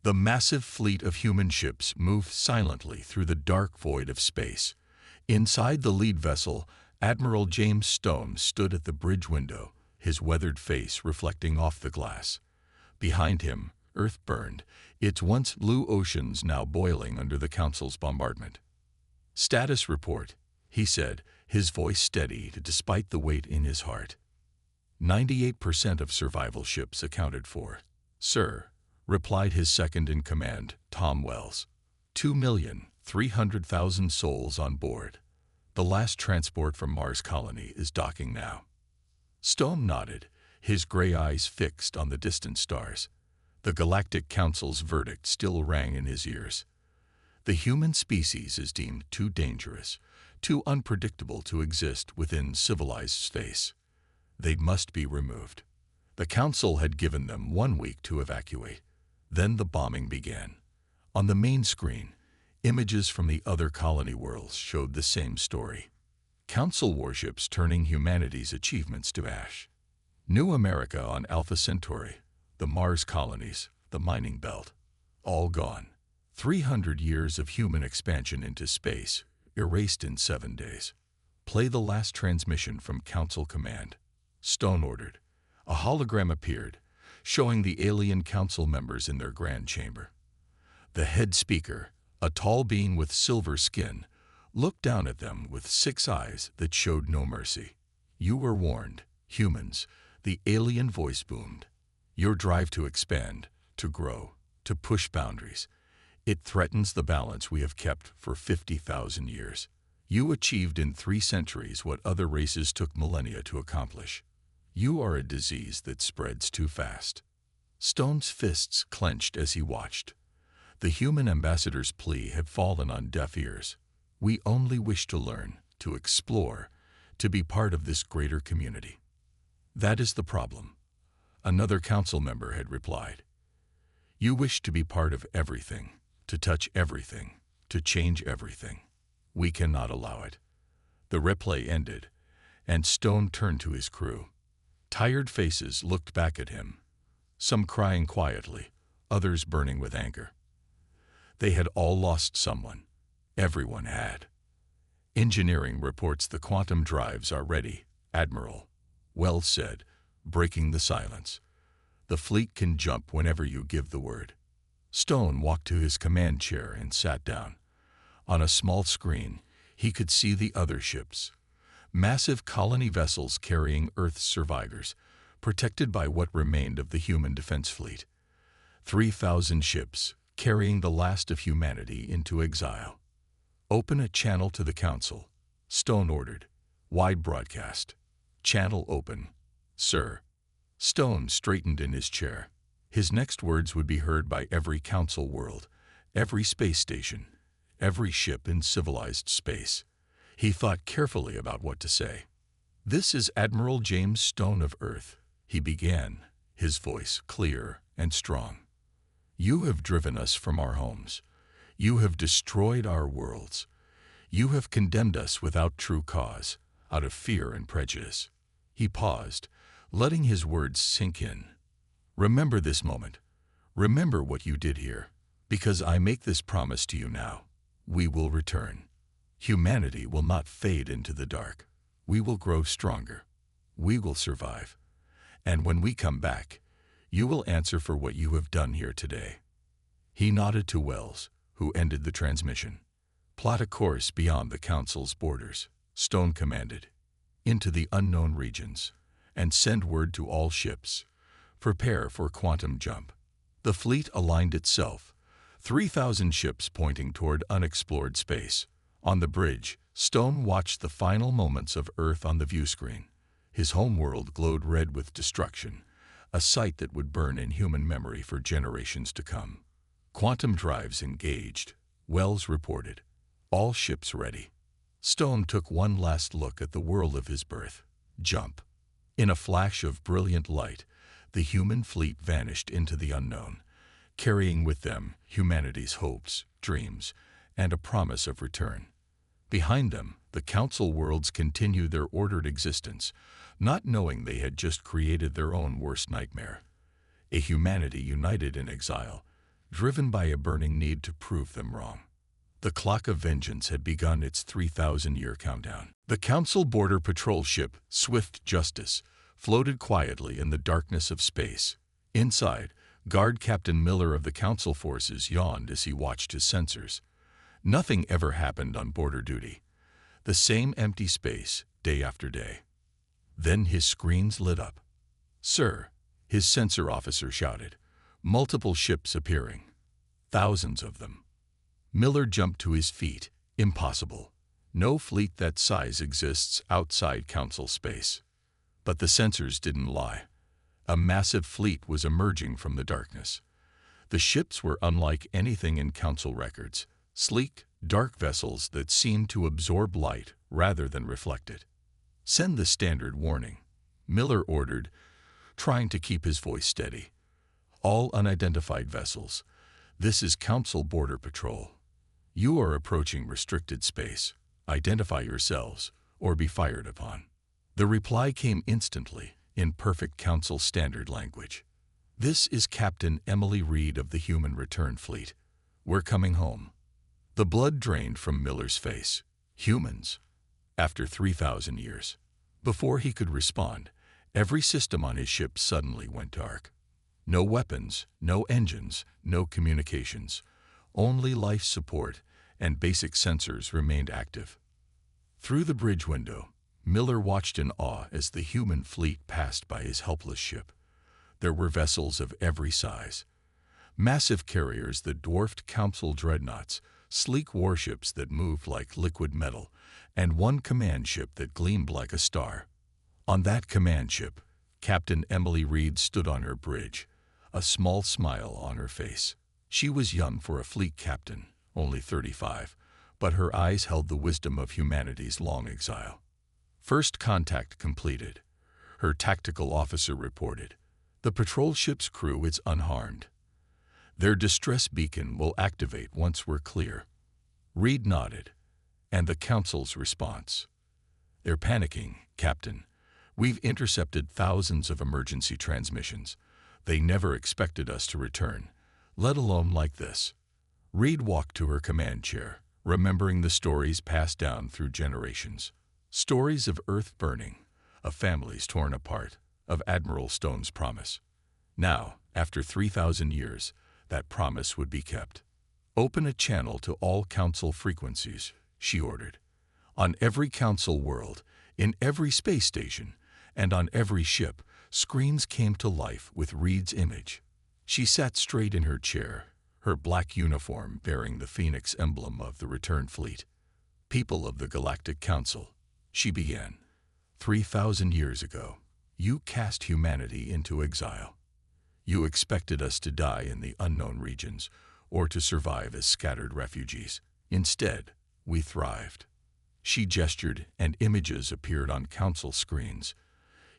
The massive fleet of human ships moved silently through the dark void of space. Inside the lead vessel, Admiral James Stone stood at the bridge window, his weathered face reflecting off the glass. Behind him, Earth burned, its once blue oceans now boiling under the Council's bombardment. "Status report," he said, his voice steady despite the weight in his heart. 98% of survival ships accounted for, "Sir," replied his second-in-command, Tom Wells. 2,300,000 souls on board. The last transport from Mars colony is docking now. Stone nodded, his gray eyes fixed on the distant stars. The Galactic Council's verdict still rang in his ears. The human species is deemed too dangerous, too unpredictable to exist within civilized space. They must be removed. The Council had given them 1 week to evacuate. Then the bombing began. On the main screen, images from the other colony worlds showed the same story. Council warships turning humanity's achievements to ash. New America on Alpha Centauri, the Mars colonies, the mining belt, all gone. 300 years of human expansion into space, erased in 7 days. Play the last transmission from Council Command, Stone ordered. A hologram appeared, showing the alien Council members in their grand chamber. The head speaker, a tall being with silver skin, looked down at them with 6 eyes that showed no mercy. "You were warned, humans," the alien voice boomed. "Your drive to expand, to grow, to push boundaries, it threatens the balance we have kept for 50,000 years. You achieved in 3 centuries what other races took millennia to accomplish. You are a disease that spreads too fast." Stone's fists clenched as he watched. The human ambassador's plea had fallen on deaf ears. "We only wish to learn, to explore, to be part of this greater community." "That is the problem," another council member had replied. "You wish to be part of everything, to touch everything, to change everything. We cannot allow it." The replay ended, and Stone turned to his crew. Tired faces looked back at him, some crying quietly, others burning with anger. They had all lost someone. Everyone had. "Engineering reports the quantum drives are ready, Admiral," Wells said, breaking the silence. "The fleet can jump whenever you give the word." Stone walked to his command chair and sat down. On a small screen, he could see the other ships. Massive colony vessels carrying Earth's survivors, protected by what remained of the human defense fleet. 3,000 ships, carrying the last of humanity into exile. "Open a channel to the Council," Stone ordered. "Wide broadcast. Channel open, sir." Stone straightened in his chair. His next words would be heard by every Council world, every space station, every ship in civilized space. He thought carefully about what to say. "This is Admiral James Stone of Earth," he began, his voice clear and strong. "You have driven us from our homes. You have destroyed our worlds. You have condemned us without true cause, out of fear and prejudice." He paused, letting his words sink in. "Remember this moment. Remember what you did here, because I make this promise to you now. We will return. Humanity will not fade into the dark. We will grow stronger. We will survive. And when we come back, you will answer for what you have done here today." He nodded to Wells, who ended the transmission. "Plot a course beyond the Council's borders," Stone commanded, "into the unknown regions, and send word to all ships. Prepare for quantum jump." The fleet aligned itself, 3,000 ships pointing toward unexplored space. On the bridge, Stone watched the final moments of Earth on the viewscreen. His homeworld glowed red with destruction, a sight that would burn in human memory for generations to come. "Quantum drives engaged," Wells reported. "All ships ready." Stone took one last look at the world of his birth. Jump. In a flash of brilliant light, the human fleet vanished into the unknown, carrying with them humanity's hopes, dreams, and a promise of return. Behind them, the Council worlds continued their ordered existence, not knowing they had just created their own worst nightmare. A humanity united in exile, driven by a burning need to prove them wrong. The clock of vengeance had begun its 3,000-year countdown. The Council Border Patrol ship, Swift Justice, floated quietly in the darkness of space. Inside, Guard Captain Miller of the Council forces yawned as he watched his sensors. Nothing ever happened on border duty. The same empty space, day after day. Then his screens lit up. "Sir," his sensor officer shouted. Multiple ships appearing. Thousands of them. Miller jumped to his feet. Impossible. No fleet that size exists outside Council space. But the sensors didn't lie. A massive fleet was emerging from the darkness. The ships were unlike anything in Council records. Sleek, dark vessels that seemed to absorb light rather than reflect it. "Send the standard warning," Miller ordered, trying to keep his voice steady. "All unidentified vessels. This is Council Border Patrol. You are approaching restricted space. Identify yourselves, or be fired upon." The reply came instantly, in perfect Council standard language. "This is Captain Emily Reed of the Human Return Fleet. We're coming home." The blood drained from Miller's face. Humans? After 3,000 years. Before he could respond, every system on his ship suddenly went dark. No weapons, no engines, no communications. Only life support and basic sensors remained active. Through the bridge window, Miller watched in awe as the human fleet passed by his helpless ship. There were vessels of every size. Massive carriers that dwarfed Council dreadnoughts, sleek warships that moved like liquid metal, and one command ship that gleamed like a star. On that command ship, Captain Emily Reed stood on her bridge, a small smile on her face. She was young for a fleet captain, only 35, but her eyes held the wisdom of humanity's long exile. First contact completed. Her tactical officer reported. "The patrol ship's crew is unharmed. Their distress beacon will activate once we're clear." Reed nodded. "And the Council's response?" "They're panicking, Captain. We've intercepted thousands of emergency transmissions. They never expected us to return, let alone like this." Reed walked to her command chair, remembering the stories passed down through generations. Stories of Earth burning, of families torn apart, of Admiral Stone's promise. Now, after 3,000 years, that promise would be kept. "Open a channel to all Council frequencies," she ordered. On every Council world, in every space station, and on every ship, screens came to life with Reed's image. She sat straight in her chair, her black uniform bearing the phoenix emblem of the return fleet. "People of the Galactic Council," she began. 3,000 years ago, you cast humanity into exile. You expected us to die in the unknown regions, or to survive as scattered refugees. Instead, we thrived." She gestured, and images appeared on Council screens.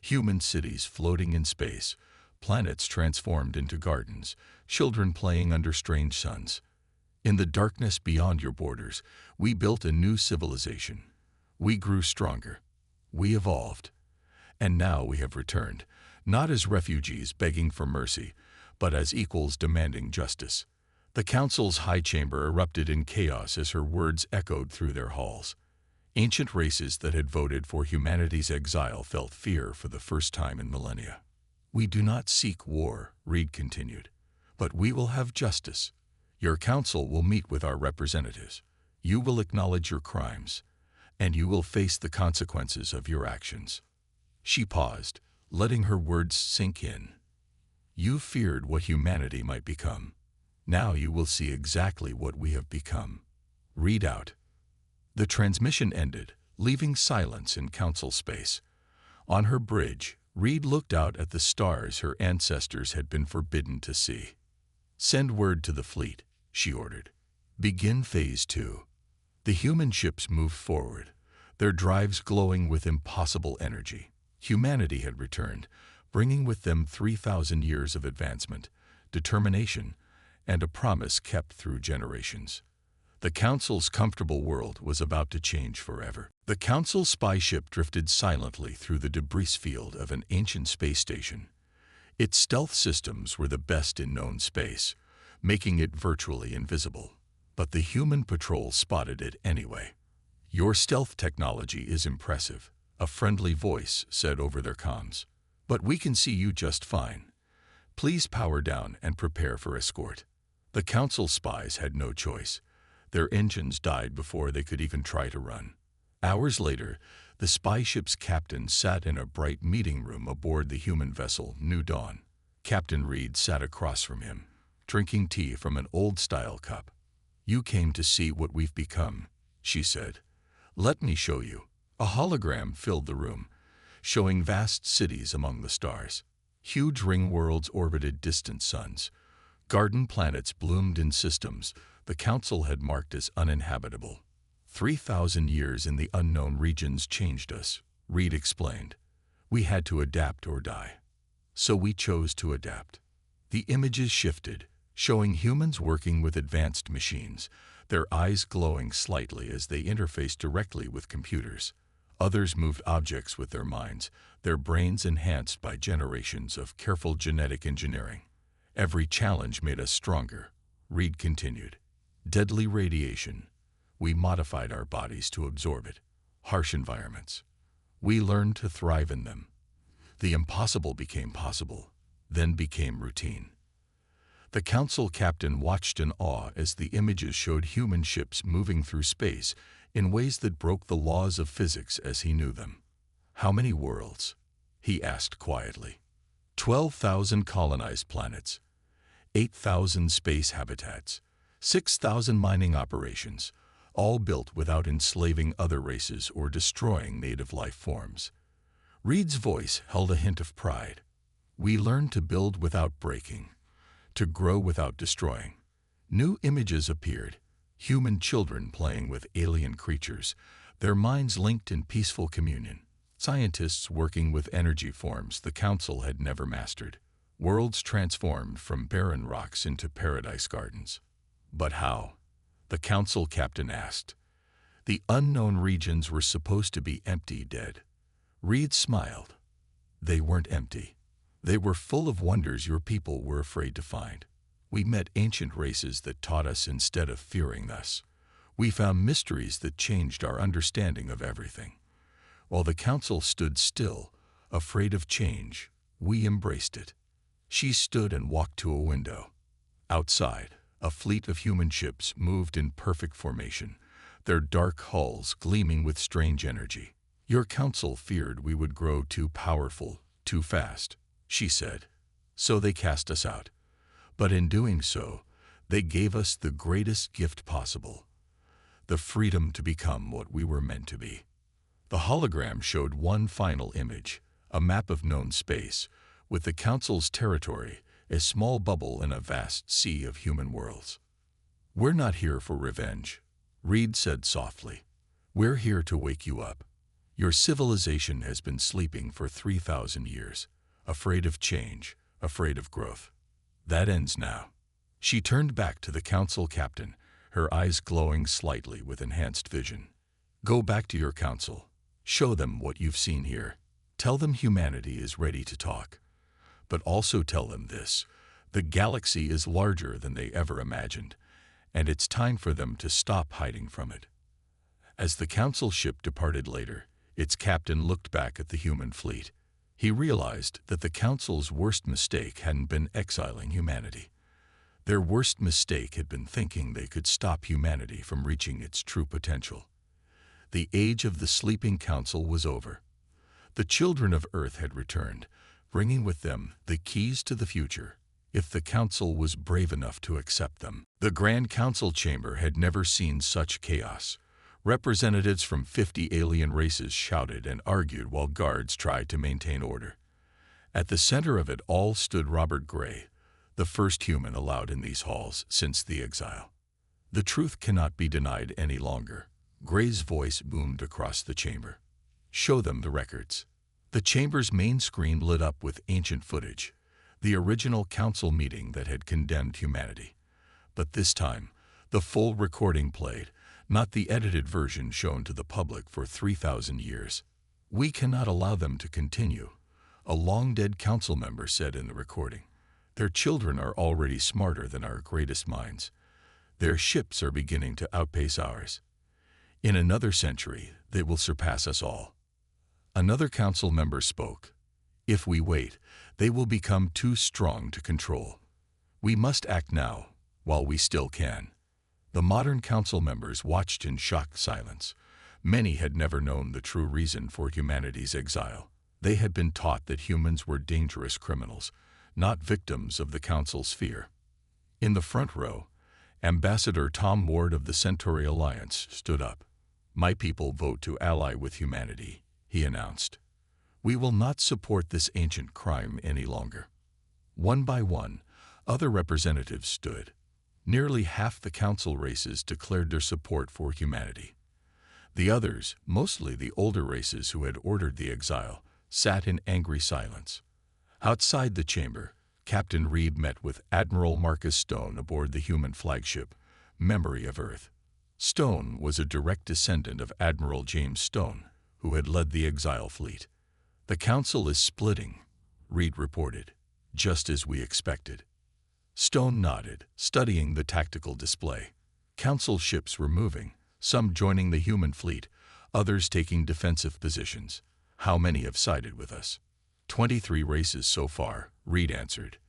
Human cities floating in space, planets transformed into gardens, children playing under strange suns. "In the darkness beyond your borders, we built a new civilization. We grew stronger. We evolved. And now we have returned, not as refugees begging for mercy, but as equals demanding justice." The Council's high chamber erupted in chaos as her words echoed through their halls. Ancient races that had voted for humanity's exile felt fear for the first time in millennia. "We do not seek war," Reed continued, "but we will have justice. Your Council will meet with our representatives. You will acknowledge your crimes, and you will face the consequences of your actions." She paused, letting her words sink in. "You feared what humanity might become. Now you will see exactly what we have become. Read out." The transmission ended, leaving silence in Council space. On her bridge, Reed looked out at the stars her ancestors had been forbidden to see. "Send word to the fleet," she ordered. "Begin Phase 2. The human ships moved forward, their drives glowing with impossible energy. Humanity had returned, bringing with them 3,000 years of advancement, determination, and a promise kept through generations. The Council's comfortable world was about to change forever. The Council spy ship drifted silently through the debris field of an ancient space station. Its stealth systems were the best in known space, making it virtually invisible. But the human patrol spotted it anyway. "Your stealth technology is impressive," a friendly voice said over their comms. "But we can see you just fine. Please power down and prepare for escort." The Council spies had no choice. Their engines died before they could even try to run. Hours later, the spy ship's captain sat in a bright meeting room aboard the human vessel New Dawn. Captain Reed sat across from him, drinking tea from an old-style cup. "You came to see what we've become," she said. "Let me show you." A hologram filled the room, showing vast cities among the stars. Huge ring worlds orbited distant suns. Garden planets bloomed in systems the Council had marked as uninhabitable. 3,000 years in the unknown regions changed us, Reed explained. "We had to adapt or die. So we chose to adapt." The images shifted, showing humans working with advanced machines, their eyes glowing slightly as they interfaced directly with computers. Others moved objects with their minds, their brains enhanced by generations of careful genetic engineering. "Every challenge made us stronger," Reed continued. "Deadly radiation. We modified our bodies to absorb it. Harsh environments. We learned to thrive in them. The impossible became possible, then became routine." The Council captain watched in awe as the images showed human ships moving through space in ways that broke the laws of physics as he knew them. "How many worlds?" he asked quietly. 12,000 colonized planets, 8,000 space habitats, 6,000 mining operations, all built without enslaving other races or destroying native life forms. Reed's voice held a hint of pride. "We learned to build without breaking, to grow without destroying." New images appeared, human children playing with alien creatures, their minds linked in peaceful communion. Scientists working with energy forms the Council had never mastered. Worlds transformed from barren rocks into paradise gardens. "But how?" the Council captain asked. "The unknown regions were supposed to be empty, dead." Reed smiled. "They weren't empty. They were full of wonders your people were afraid to find. We met ancient races that taught us instead of fearing us. We found mysteries that changed our understanding of everything. While the Council stood still, afraid of change, we embraced it." She stood and walked to a window. Outside, a fleet of human ships moved in perfect formation, their dark hulls gleaming with strange energy. "Your Council feared we would grow too powerful, too fast," she said. "So they cast us out. But in doing so, they gave us the greatest gift possible, the freedom to become what we were meant to be." The hologram showed one final image, a map of known space, with the Council's territory, a small bubble in a vast sea of human worlds. "We're not here for revenge," Reed said softly. "We're here to wake you up. Your civilization has been sleeping for 3,000 years, afraid of change, afraid of growth. That ends now." She turned back to the Council captain, her eyes glowing slightly with enhanced vision. "Go back to your Council. Show them what you've seen here. Tell them humanity is ready to talk. But also tell them this: the galaxy is larger than they ever imagined, and it's time for them to stop hiding from it." As the Council ship departed later, its captain looked back at the human fleet. He realized that the Council's worst mistake hadn't been exiling humanity. Their worst mistake had been thinking they could stop humanity from reaching its true potential. The age of the sleeping Council was over. The children of Earth had returned, bringing with them the keys to the future, if the Council was brave enough to accept them. The Grand Council chamber had never seen such chaos. Representatives from 50 alien races shouted and argued while guards tried to maintain order. At the center of it all stood Robert Gray, the first human allowed in these halls since the exile. "The truth cannot be denied any longer," Gray's voice boomed across the chamber. "Show them the records." The chamber's main screen lit up with ancient footage, the original Council meeting that had condemned humanity. But this time, the full recording played, not the edited version shown to the public for 3,000 years. "We cannot allow them to continue," a long-dead Council member said in the recording. Their children are already smarter than our greatest minds. Their ships are beginning to outpace ours. In another century, they will surpass us all. Another council member spoke. If we wait, they will become too strong to control. We must act now, while we still can. The modern council members watched in shocked silence. Many had never known the true reason for humanity's exile. They had been taught that humans were dangerous criminals, not victims of the council's fear. In the front row, Ambassador Tom Ward of the Centauri Alliance stood up. "My people vote to ally with humanity," he announced. "We will not support this ancient crime any longer." One by one, other representatives stood. Nearly half the council races declared their support for humanity. The others, mostly the older races who had ordered the exile, sat in angry silence. Outside the chamber, Captain Reed met with Admiral Marcus Stone aboard the human flagship, Memory of Earth. Stone was a direct descendant of Admiral James Stone, who had led the exile fleet. "The council is splitting," Reed reported, "just as we expected." Stone nodded, studying the tactical display. Council ships were moving, some joining the human fleet, others taking defensive positions. "How many have sided with us?" 23 races so far, Reed answered.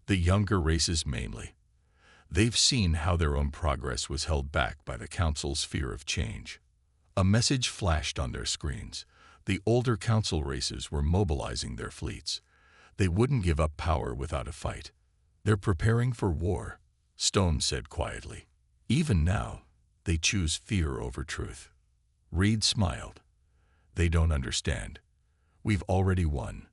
"The younger races mainly. They've seen how their own progress was held back by the council's fear of change." A message flashed on their screens. The older council races were mobilizing their fleets. They wouldn't give up power without a fight. "They're preparing for war," Stone said quietly. "Even now, they choose fear over truth." Reed smiled. "They don't understand. We've already won."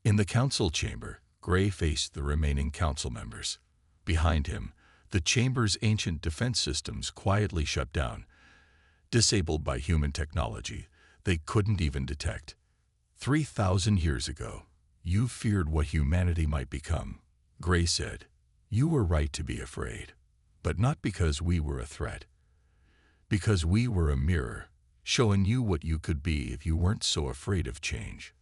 In the council chamber, Gray faced the remaining council members. Behind him, the chamber's ancient defense systems quietly shut down, disabled by human technology they couldn't even detect. 3,000 years ago, you feared what humanity might become," Gray said. "You were right to be afraid, but not because we were a threat. Because we were a mirror, showing you what you could be if you weren't so afraid of change."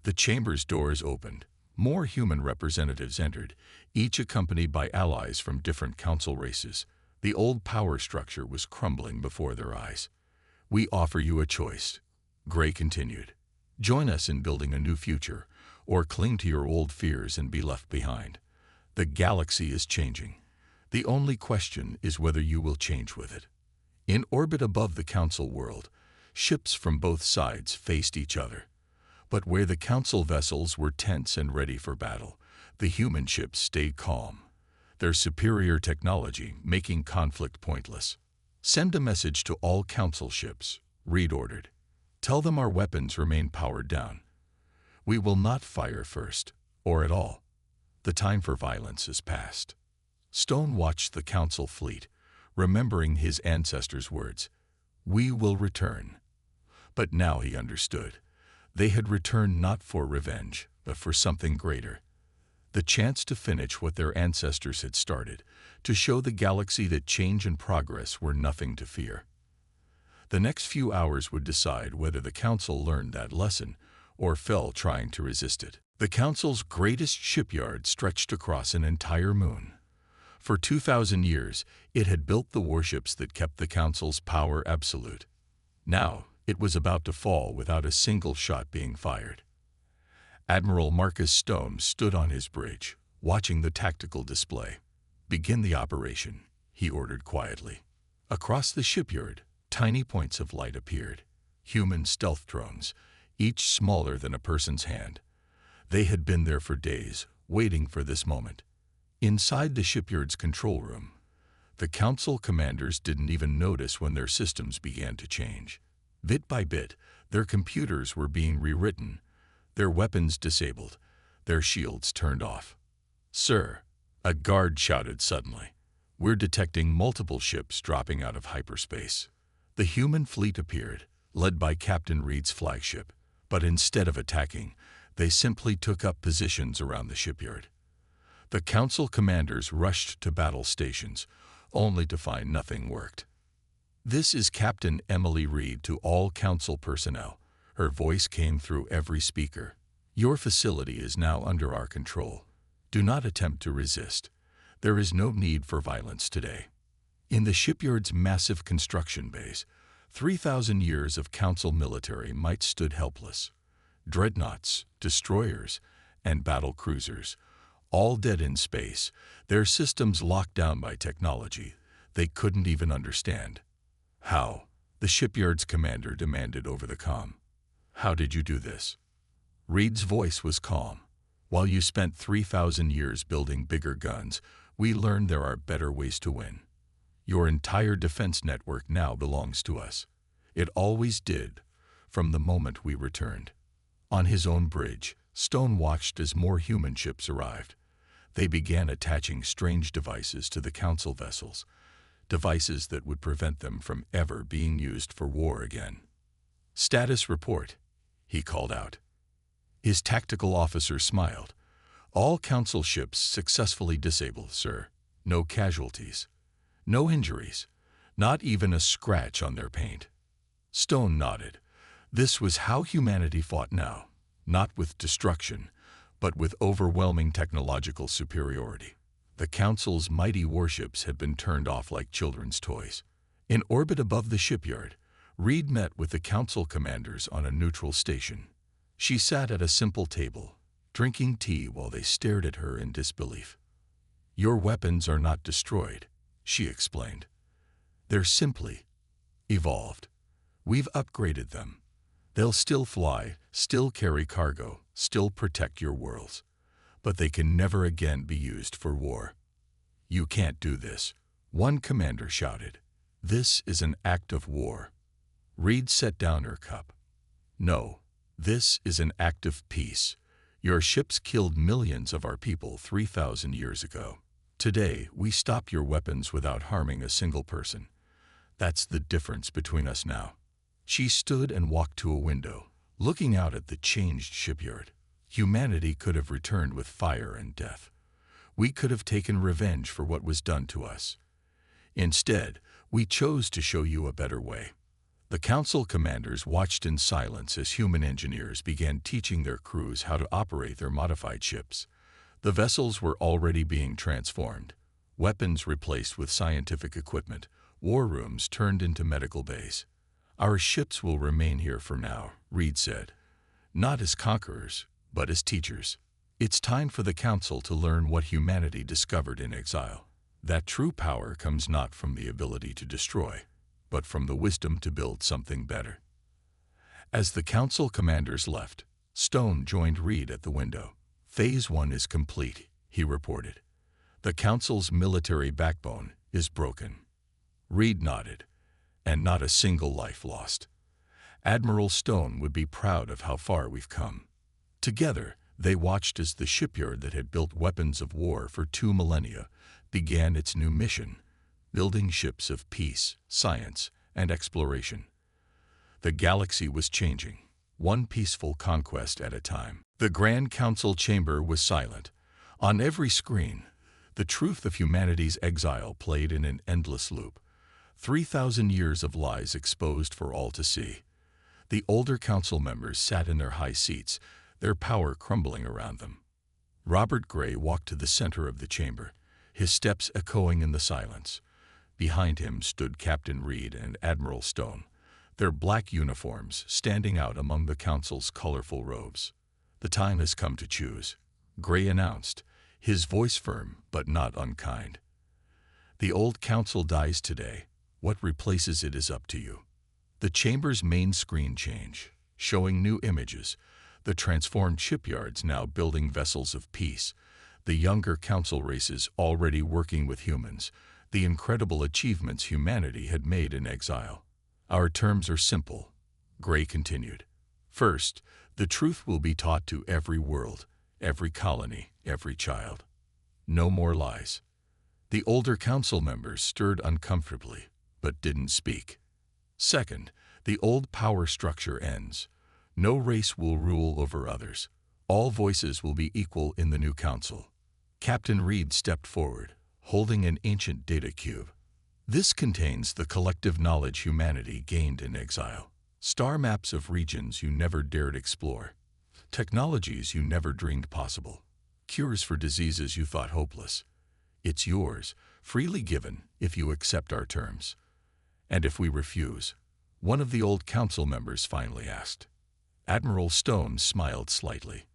The chamber's doors opened. More human representatives entered, each accompanied by allies from different council races. The old power structure was crumbling before their eyes. "We offer you a choice," Gray continued. "Join us in building a new future, or cling to your old fears and be left behind. The galaxy is changing. The only question is whether you will change with it." In orbit above the council world, ships from both sides faced each other. But where the council vessels were tense and ready for battle, the human ships stayed calm, their superior technology making conflict pointless. "Send a message to all council ships," Reed ordered. "Tell them our weapons remain powered down. We will not fire first, or at all. The time for violence is past." Stone watched the council fleet, remembering his ancestors' words, "We will return." But now he understood. They had returned not for revenge, but for something greater. The chance to finish what their ancestors had started, to show the galaxy that change and progress were nothing to fear. The next few hours would decide whether the council learned that lesson or fell trying to resist it. The council's greatest shipyard stretched across an entire moon. For 2,000 years, it had built the warships that kept the council's power absolute. Now, it was about to fall without a single shot being fired. Admiral Marcus Stone stood on his bridge, watching the tactical display. "Begin the operation," he ordered quietly. Across the shipyard, tiny points of light appeared. Human stealth drones, each smaller than a person's hand. They had been there for days, waiting for this moment. Inside the shipyard's control room, the council commanders didn't even notice when their systems began to change. Bit by bit, their computers were being rewritten, their weapons disabled, their shields turned off. "Sir," a guard shouted suddenly, "we're detecting multiple ships dropping out of hyperspace." The human fleet appeared, led by Captain Reed's flagship, but instead of attacking, they simply took up positions around the shipyard. The council commanders rushed to battle stations, only to find nothing worked. "This is Captain Emily Reed to all council personnel." Her voice came through every speaker. "Your facility is now under our control. Do not attempt to resist. There is no need for violence today. In the shipyard's massive construction base, 3,000 years of Council military might stood helpless. Dreadnoughts, destroyers, and battle cruisers, all dead in space, their systems locked down by technology they couldn't even understand. How? The shipyard's commander demanded over the comm. How did you do this? Reed's voice was calm. While you spent 3,000 years building bigger guns, we learned there are better ways to win. Your entire defense network now belongs to us. It always did, from the moment we returned. On his own bridge, Stone watched as more human ships arrived. They began attaching strange devices to the Council vessels, devices that would prevent them from ever being used for war again. Status report, he called out. His tactical officer smiled. All Council ships successfully disabled, sir. No casualties. No injuries. Not even a scratch on their paint. Stone nodded. This was how humanity fought now. Not with destruction, but with overwhelming technological superiority. The Council's mighty warships had been turned off like children's toys. In orbit above the shipyard, Reed met with the Council commanders on a neutral station. She sat at a simple table, drinking tea while they stared at her in disbelief. Your weapons are not destroyed, she explained. They're simply evolved. We've upgraded them. They'll still fly, still carry cargo, still protect your worlds. But they can never again be used for war. You can't do this, one commander shouted. This is an act of war. Reed set down her cup. No, this is an act of peace. Your ships killed millions of our people 3,000 years ago. Today, we stop your weapons without harming a single person. That's the difference between us now. She stood and walked to a window, looking out at the changed shipyard. Humanity could have returned with fire and death. We could have taken revenge for what was done to us. Instead, we chose to show you a better way. The Council commanders watched in silence as human engineers began teaching their crews how to operate their modified ships. The vessels were already being transformed, weapons replaced with scientific equipment, war rooms turned into medical bays. Our ships will remain here for now, Reed said. Not as conquerors, but as teachers. It's time for the Council to learn what humanity discovered in exile. That true power comes not from the ability to destroy, but from the wisdom to build something better. As the Council commanders left, Stone joined Reed at the window. Phase 1 is complete, he reported. The Council's military backbone is broken. Reed nodded, and not a single life lost. Admiral Stone would be proud of how far we've come. Together, they watched as the shipyard that had built weapons of war for 2 millennia began its new mission, building ships of peace, science, and exploration. The galaxy was changing, one peaceful conquest at a time. The Grand Council chamber was silent. On every screen, the truth of humanity's exile played in an endless loop. 3,000 years of lies exposed for all to see. The older Council members sat in their high seats, their power crumbling around them. Robert Gray walked to the center of the chamber, his steps echoing in the silence. Behind him stood Captain Reed and Admiral Stone, their black uniforms standing out among the Council's colorful robes. The time has come to choose, Gray announced, his voice firm but not unkind. The old Council dies today. What replaces it is up to you. The chamber's main screen changed, showing new images, the transformed shipyards now building vessels of peace, the younger Council races already working with humans, the incredible achievements humanity had made in exile. Our terms are simple, Gray continued. First, the truth will be taught to every world, every colony, every child. No more lies. The older Council members stirred uncomfortably, but didn't speak. Second, the old power structure ends. No race will rule over others. All voices will be equal in the new Council. Captain Reed stepped forward, holding an ancient data cube. This contains the collective knowledge humanity gained in exile. Star maps of regions you never dared explore. Technologies you never dreamed possible. cures for diseases you thought hopeless. It's yours, freely given, if you accept our terms. And if we refuse? One of the old council members finally asked. Admiral Stone smiled slightly.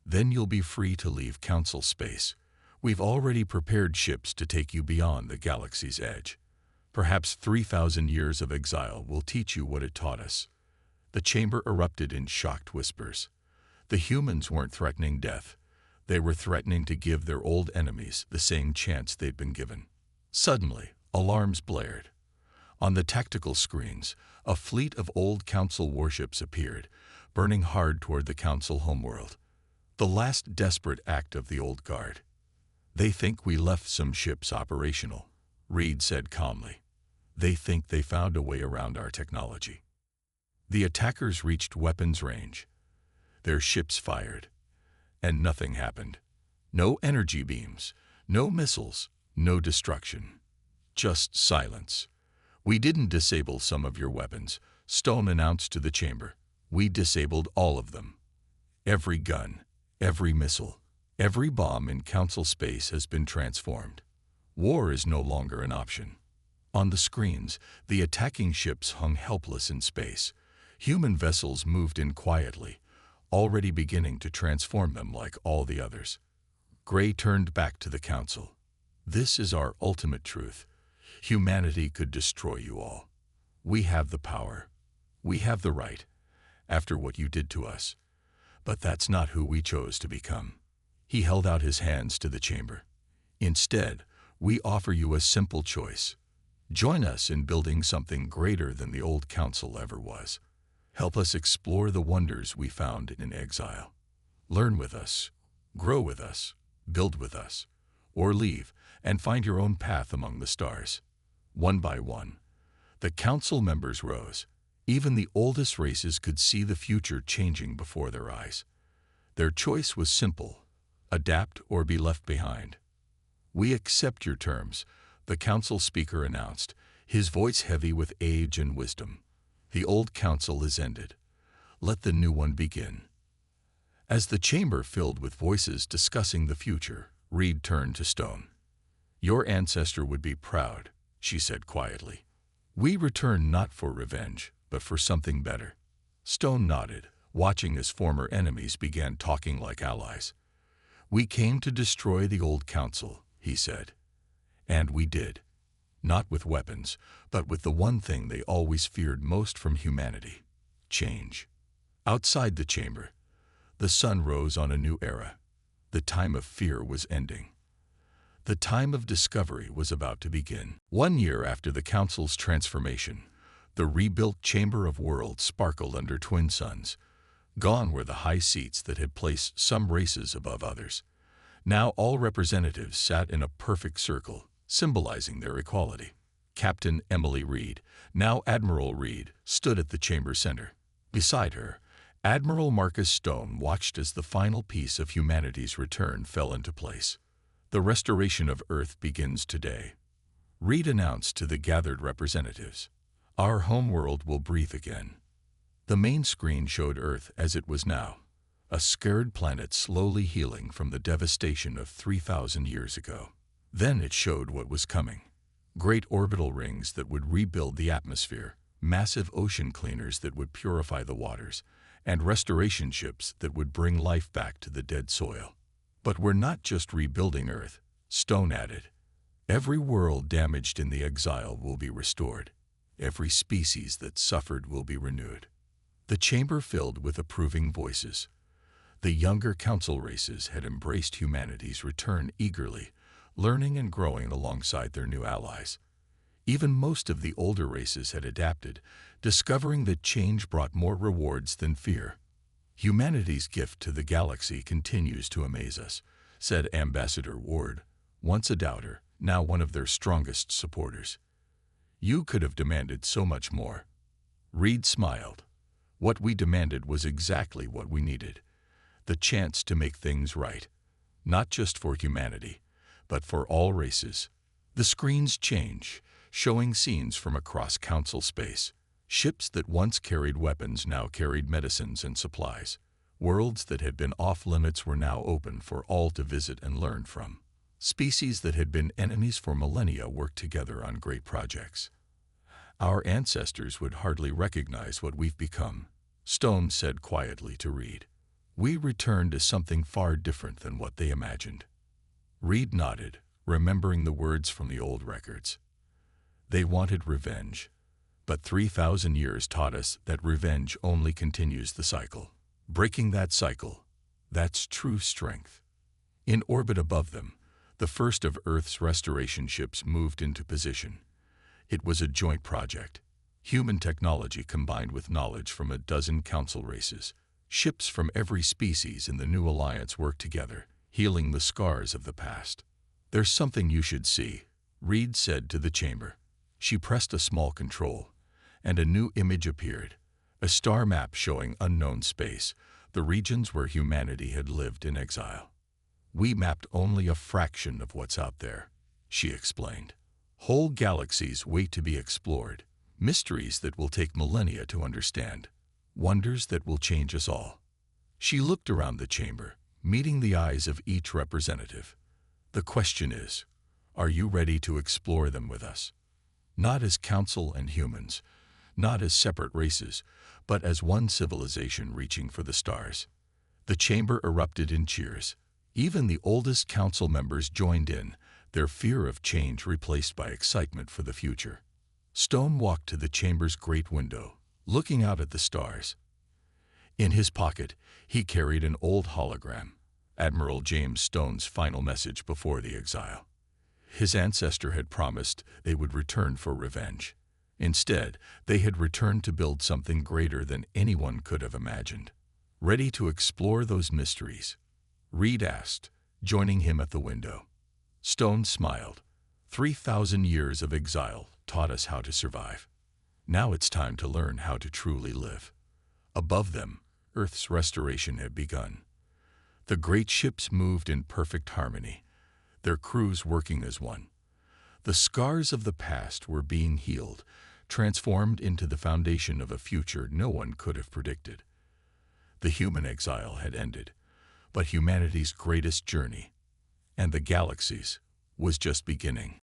Then you'll be free to leave council space. We've already prepared ships to take you beyond the galaxy's edge. Perhaps 3,000 years of exile will teach you what it taught us. The chamber erupted in shocked whispers. The humans weren't threatening death. They were threatening to give their old enemies the same chance they'd been given. Suddenly, alarms blared. On the tactical screens, a fleet of old council warships appeared, burning hard toward the council homeworld. The last desperate act of the old guard. They think we left some ships operational, Reed said calmly. They think they found a way around our technology. The attackers reached weapons range. Their ships fired, and nothing happened. No energy beams, no missiles, no destruction. Just silence. We didn't disable some of your weapons, Stone announced to the chamber. We disabled all of them. Every gun, every missile, every bomb in council space has been transformed. War is no longer an option. On the screens, the attacking ships hung helpless in space. Human vessels moved in quietly, already beginning to transform them like all the others. Gray turned back to the council. This is our ultimate truth. Humanity could destroy you all. We have the power. We have the right, after what you did to us. But that's not who we chose to become. He held out his hands to the chamber. Instead, we offer you a simple choice. Join us in building something greater than the old council ever was. Help us explore the wonders we found in exile. Learn with us, grow with us, build with us, or leave and find your own path among the stars. One by one, the council members rose. Even the oldest races could see the future changing before their eyes. Their choice was simple: adapt or be left behind. We accept your terms, the council speaker announced, his voice heavy with age and wisdom. The old council is ended. Let the new one begin. As the chamber filled with voices discussing the future, Reed turned to Stone. Your ancestor would be proud, she said quietly. We return not for revenge, but for something better. Stone nodded, watching as former enemies began talking like allies. We came to destroy the old council, he said. And we did. Not with weapons, but with the one thing they always feared most from humanity: change. Outside the chamber, the sun rose on a new era. The time of fear was ending. The time of discovery was about to begin. 1 year after the council's transformation, the rebuilt Chamber of Worlds sparkled under twin suns. Gone were the high seats that had placed some races above others. Now all representatives sat in a perfect circle, symbolizing their equality. Captain Emily Reed, now Admiral Reed, stood at the chamber center. Beside her, Admiral Marcus Stone watched as the final piece of humanity's return fell into place. The restoration of Earth begins today, Reed announced to the gathered representatives. Our homeworld will breathe again. The main screen showed Earth as it was now, a scared planet slowly healing from the devastation of 3,000 years ago. Then it showed what was coming. Great orbital rings that would rebuild the atmosphere, massive ocean cleaners that would purify the waters, and restoration ships that would bring life back to the dead soil. But we're not just rebuilding Earth, Stone added. Every world damaged in the exile will be restored. Every species that suffered will be renewed. The chamber filled with approving voices. The younger council races had embraced humanity's return eagerly, learning and growing alongside their new allies. Even most of the older races had adapted, discovering that change brought more rewards than fear. Humanity's gift to the galaxy continues to amaze us, said Ambassador Ward, once a doubter, now one of their strongest supporters. You could have demanded so much more. Reed smiled. What we demanded was exactly what we needed. The chance to make things right. Not just for humanity, but for all races. The screens change, showing scenes from across council space. Ships that once carried weapons now carried medicines and supplies. Worlds that had been off-limits were now open for all to visit and learn from. Species that had been enemies for millennia worked together on great projects. Our ancestors would hardly recognize what we've become, Stone said quietly to Reed. We returned to something far different than what they imagined. Reed nodded, remembering the words from the old records. They wanted revenge, but 3,000 years taught us that revenge only continues the cycle. Breaking that cycle, that's true strength. In orbit above them, the first of Earth's restoration ships moved into position. It was a joint project. Human technology combined with knowledge from a dozen council races. Ships from every species in the new alliance worked together, healing the scars of the past. There's something you should see, Reed said to the chamber. She pressed a small control, and a new image appeared. A star map showing unknown space, the regions where humanity had lived in exile. We mapped only a fraction of what's out there, she explained. Whole galaxies wait to be explored, mysteries that will take millennia to understand, wonders that will change us all. She looked around the chamber, meeting the eyes of each representative. The question is, are you ready to explore them with us? Not as council and humans, not as separate races, but as one civilization reaching for the stars. The chamber erupted in cheers. Even the oldest council members joined in, their fear of change replaced by excitement for the future. Stone walked to the chamber's great window, looking out at the stars. In his pocket, he carried an old hologram, Admiral James Stone's final message before the exile. His ancestor had promised they would return for revenge. Instead, they had returned to build something greater than anyone could have imagined. Ready to explore those mysteries? Reed asked, joining him at the window. Stone smiled. 3,000 years of exile taught us how to survive. Now it's time to learn how to truly live. Above them, Earth's restoration had begun. The great ships moved in perfect harmony, their crews working as one. The scars of the past were being healed, transformed into the foundation of a future no one could have predicted. The human exile had ended, but humanity's greatest journey, and the galaxy's, was just beginning.